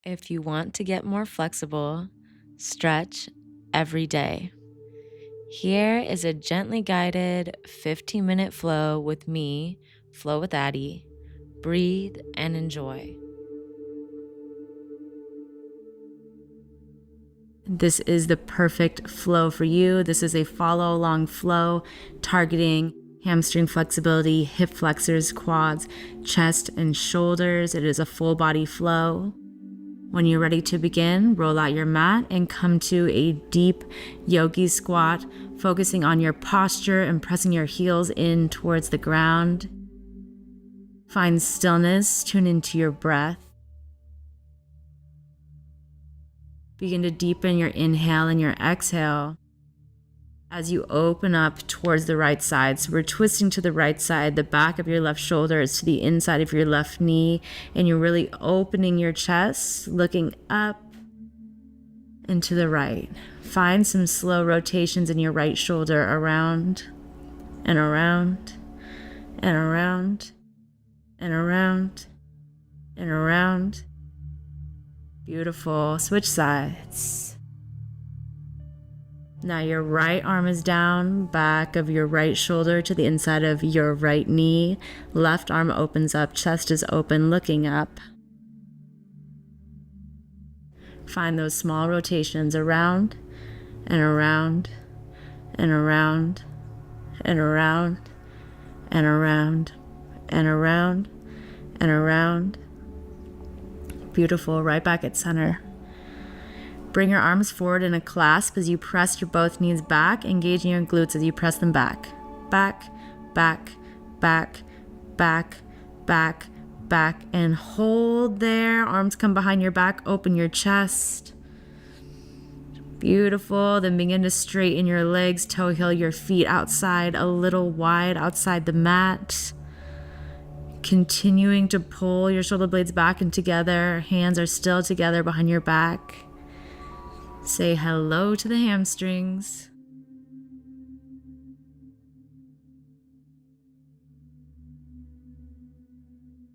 If you want to get more flexible, stretch every day. Here is a gently guided 15-minute flow with me, Flow with Addie. Breathe and enjoy. This is the perfect flow for you. This is a follow along flow targeting hamstring flexibility, hip flexors, quads, chest, and shoulders. It is a full body flow. When you're ready to begin, roll out your mat and come to a deep yogi squat, focusing on your posture and pressing your heels in towards the ground. Find stillness, tune into your breath. Begin to deepen your inhale and your exhale as you open up towards the right side. So we're twisting to the right side, the back of your left shoulder is to the inside of your left knee, and you're really opening your chest, looking up and to the right. Find some slow rotations in your right shoulder around and around and around and around and around. Beautiful. Switch sides. Now your right arm is down, back of your right shoulder to the inside of your right knee. Left arm opens up, chest is open, looking up. Find those small rotations around and around and around and around and around and around and around. Beautiful. Right back at center. Bring your arms forward in a clasp as you press your both knees back, engaging your glutes as you press them back. Back, back, back, back, back, back, and hold there. Arms come behind your back, open your chest. Beautiful. Then begin to straighten your legs, toe heel your feet outside, a little wide outside the mat. Continuing to pull your shoulder blades back and together. Hands are still together behind your back. Say hello to the hamstrings.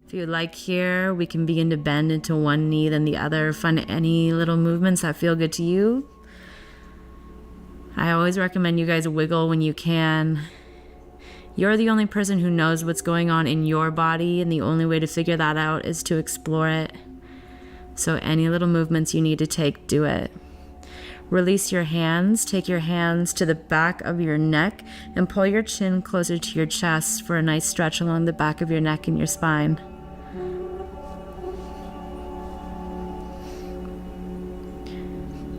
If you'd like here, we can begin to bend into one knee then the other. Find any little movements that feel good to you. I always recommend you guys wiggle when you can. You're the only person who knows what's going on in your body, and the only way to figure that out is to explore it. So any little movements you need to take, do it. Release your hands. Take your hands to the back of your neck and pull your chin closer to your chest for a nice stretch along the back of your neck and your spine.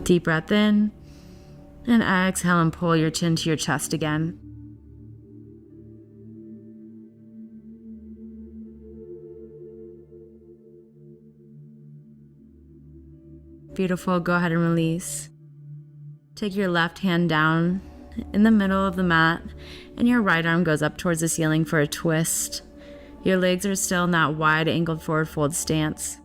Deep breath in and exhale and pull your chin to your chest again. Beautiful. Go ahead and release. Take your left hand down in the middle of the mat, and your right arm goes up towards the ceiling for a twist. Your legs are still in that wide angled forward fold stance.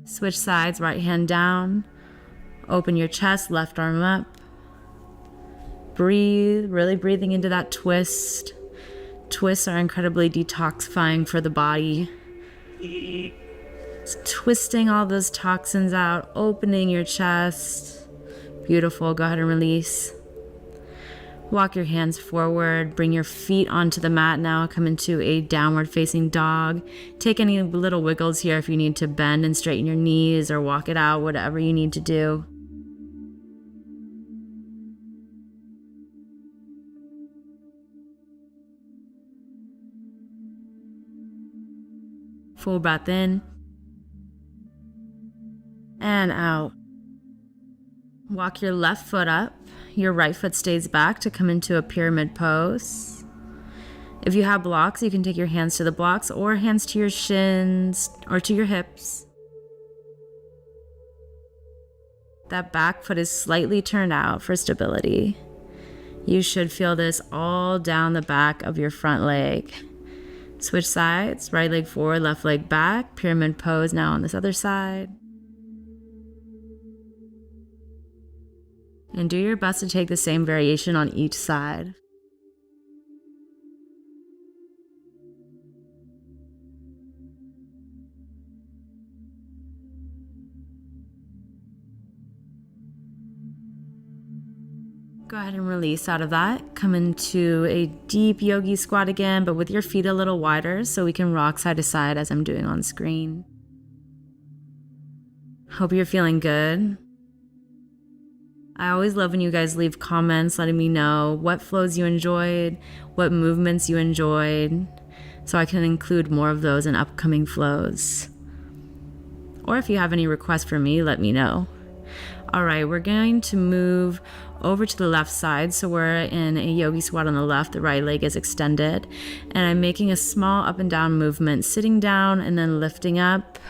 Switch sides, right hand down. Open your chest, left arm up. Breathe, really breathing into that twist. Twists are incredibly detoxifying for the body. It's twisting all those toxins out, opening your chest. Beautiful. Go ahead and release. Walk your hands forward. Bring your feet onto the mat now. Come into a downward facing dog. Take any little wiggles here if you need to bend and straighten your knees or walk it out, whatever you need to do. Full breath in and out. Walk your left foot up. Your right foot stays back to come into a pyramid pose. If you have blocks, you can take your hands to the blocks or hands to your shins or to your hips. That back foot is slightly turned out for stability. You should feel this all down the back of your front leg. Switch sides, right leg forward, left leg back, pyramid pose now on this other side. And do your best to take the same variation on each side. Go ahead and release out of that. Come into a deep yogi squat again, but with your feet a little wider so we can rock side to side as I'm doing on screen. Hope you're feeling good. I always love when you guys leave comments letting me know what flows you enjoyed, what movements you enjoyed, so I can include more of those in upcoming flows. Or if you have any requests for me, let me know. All right, we're going to move over to the left side. So we're in a yogi squat on the left, the right leg is extended, and I'm making a small up and down movement, sitting down and then lifting up.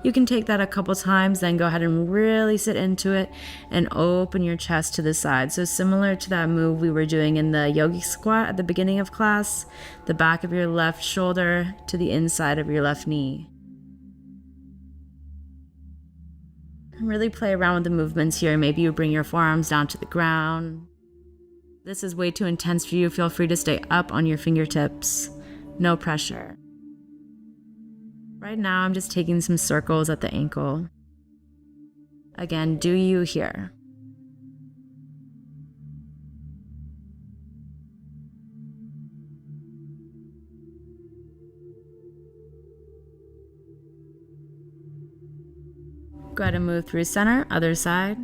You can take that a couple times, then go ahead and really sit into it and open your chest to the side. So similar to that move we were doing in the yogi squat at the beginning of class, the back of your left shoulder to the inside of your left knee. Really play around with the movements here. Maybe you bring your forearms down to the ground. This is way too intense for you. Feel free to stay up on your fingertips. No pressure. Right now, I'm just taking some circles at the ankle. Again, do you here? Go ahead and move through center, other side.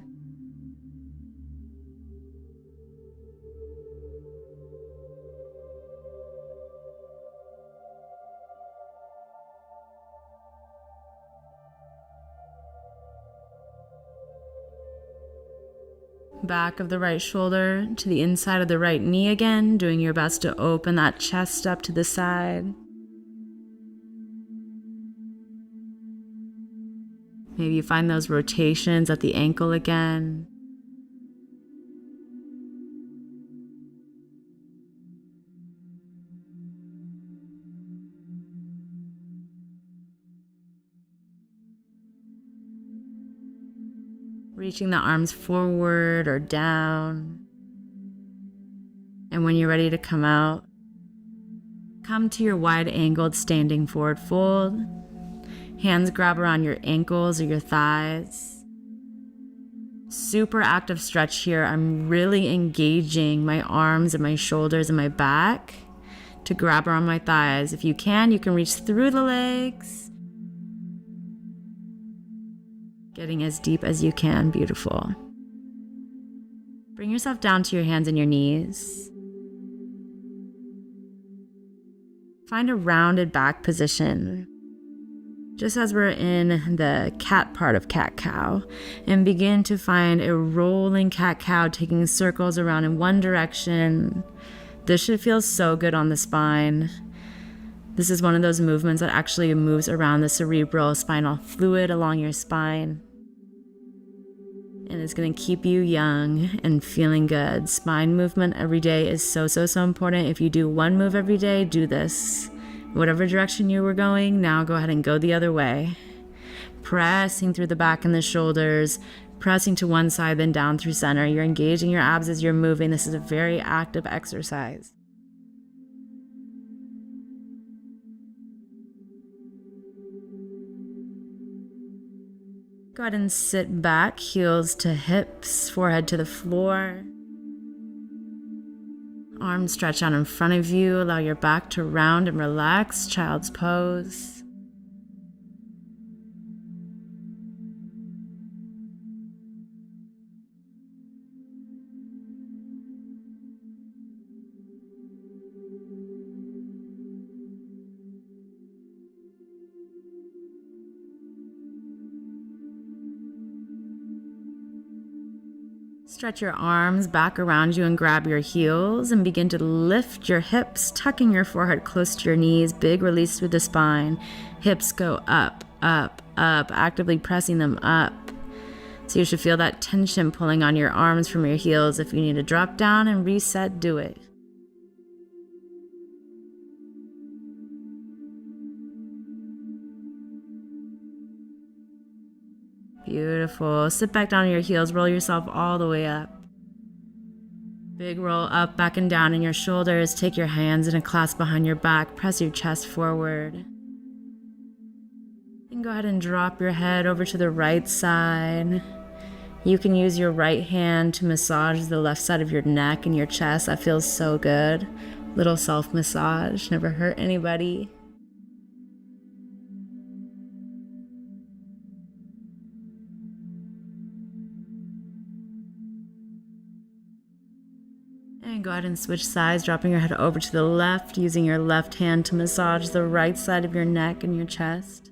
Back of the right shoulder to the inside of the right knee again, doing your best to open that chest up to the side. Maybe you find those rotations at the ankle again. Reaching the arms forward or down. And when you're ready to come out, come to your wide-angled standing forward fold. Hands grab around your ankles or your thighs. Super active stretch here. I'm really engaging my arms and my shoulders and my back to grab around my thighs. If you can reach through the legs. Getting as deep as you can. Beautiful. Bring yourself down to your hands and your knees. Find a rounded back position, just as we're in the cat part of cat-cow, and begin to find a rolling cat-cow, taking circles around in one direction. This should feel so good on the spine. This is one of those movements that actually moves around the cerebral spinal fluid along your spine. And it's going to keep you young and feeling good. Spine movement every day is so important. If you do one move every day, do this. Whatever direction you were going, now go ahead and go the other way. Pressing through the back and the shoulders, pressing to one side, then down through center. You're engaging your abs as you're moving. This is a very active exercise. Go ahead and sit back, heels to hips, forehead to the floor. Arms stretch out in front of you. Allow your back to round and relax. Child's pose. Stretch your arms back around you and grab your heels and begin to lift your hips, tucking your forehead close to your knees. Big release through the spine. Hips go up, up, up, actively pressing them up. So you should feel that tension pulling on your arms from your heels. If you need to drop down and reset, do it. Beautiful. Sit back down on your heels. Roll yourself all the way up. Big roll up, back and down in your shoulders. Take your hands in a clasp behind your back. Press your chest forward. And go ahead and drop your head over to the right side. You can use your right hand to massage the left side of your neck and your chest. That feels so good. Little self-massage, never hurt anybody. And go ahead and switch sides, dropping your head over to the left, using your left hand to massage the right side of your neck and your chest.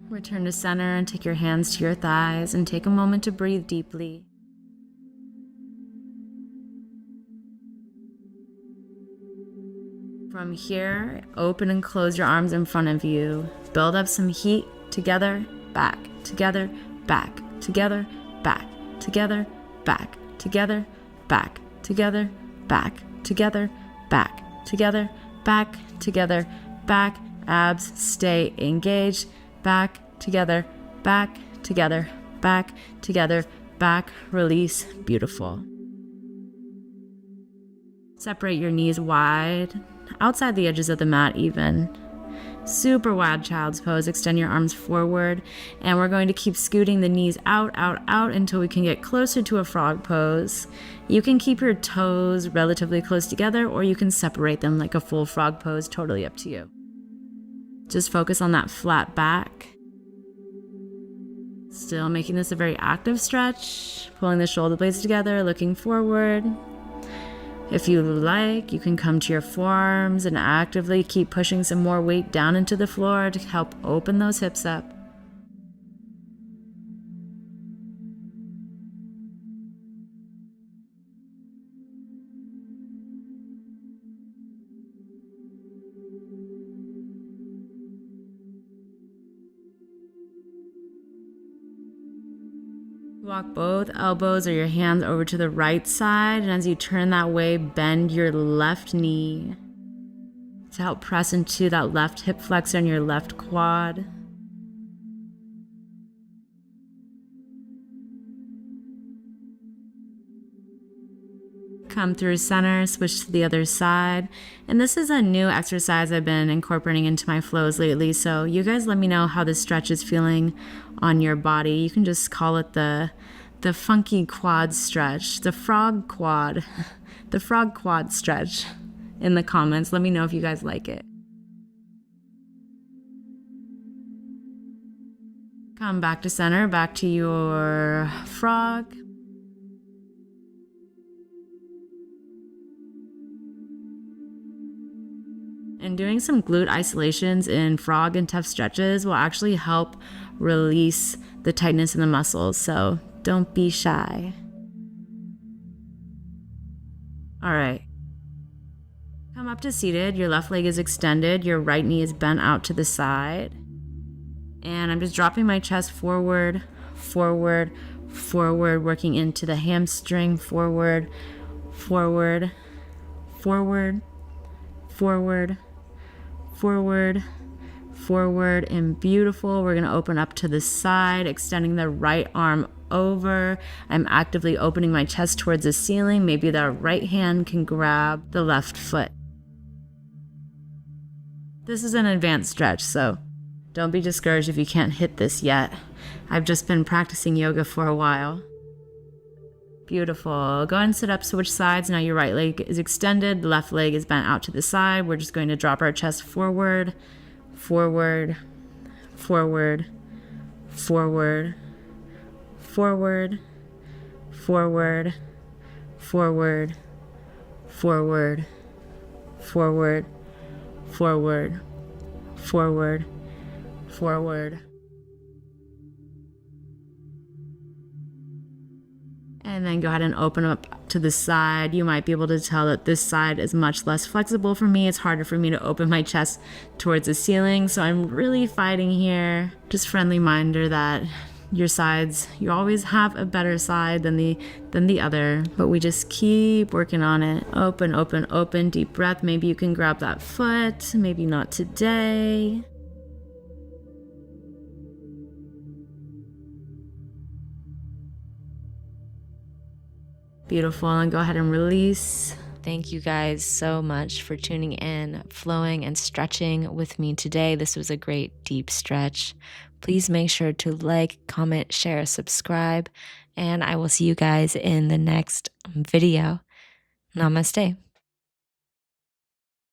Return to center and take your hands to your thighs and take a moment to breathe deeply. From here, open and close your arms in front of you. Build up some heat. Together, back, together, back, together, back, together, back, together, back, together, back, together, back, together, back, together, back. Abs stay engaged. Back, together, back, together, back, together, back. Release. Beautiful. Separate your knees wide, outside the edges of the mat even. Super wide child's pose. Extend your arms forward, and we're going to keep scooting the knees out, out, out until we can get closer to a frog pose. You can keep your toes relatively close together, or you can separate them like a full frog pose, totally up to you. Just focus on that flat back. Still making this a very active stretch, pulling the shoulder blades together, looking forward. If you like, you can come to your forearms and actively keep pushing some more weight down into the floor to help open those hips up. Walk both elbows or your hands over to the right side, and as you turn that way, bend your left knee to help press into that left hip flexor and your left quad. Come through center, switch to the other side. And this is a new exercise I've been incorporating into my flows lately, so you guys let me know how this stretch is feeling on your body. You can just call it the funky quad stretch, the frog quad, the frog quad stretch in the comments. Let me know if you guys like it. Come back to center, back to your frog. And doing some glute isolations in frog and tough stretches will actually help release the tightness in the muscles, so don't be shy. All right. Come up to seated. Your left leg is extended. Your right knee is bent out to the side. And I'm just dropping my chest forward, forward, forward, working into the hamstring, forward, forward, forward, forward, forward, forward, and beautiful. We're going to open up to the side, extending the right arm over. I'm actively opening my chest towards the ceiling. Maybe the right hand can grab the left foot. This is an advanced stretch, so don't be discouraged if you can't hit this yet. I've just been practicing yoga for a while. Beautiful. Go ahead and sit up, switch sides. Now your right leg is extended, the left leg is bent out to the side. We're just going to drop our chest forward, forward, forward, forward, forward, forward, forward, forward, forward, forward, forward, forward. And then go ahead and open up to the side. You might be able to tell that this side is much less flexible for me. It's harder for me to open my chest towards the ceiling, so I'm really fighting here. Just friendly reminder that your sides, you always have a better side than the other, but we just keep working on it. Open, open, open, deep breath. Maybe you can grab that foot, maybe not today. Beautiful. And go ahead and release. Thank you guys so much for tuning in, flowing, and stretching with me today. This was a great deep stretch. Please make sure to like, comment, share, subscribe, and I will see you guys in the next video. Namaste.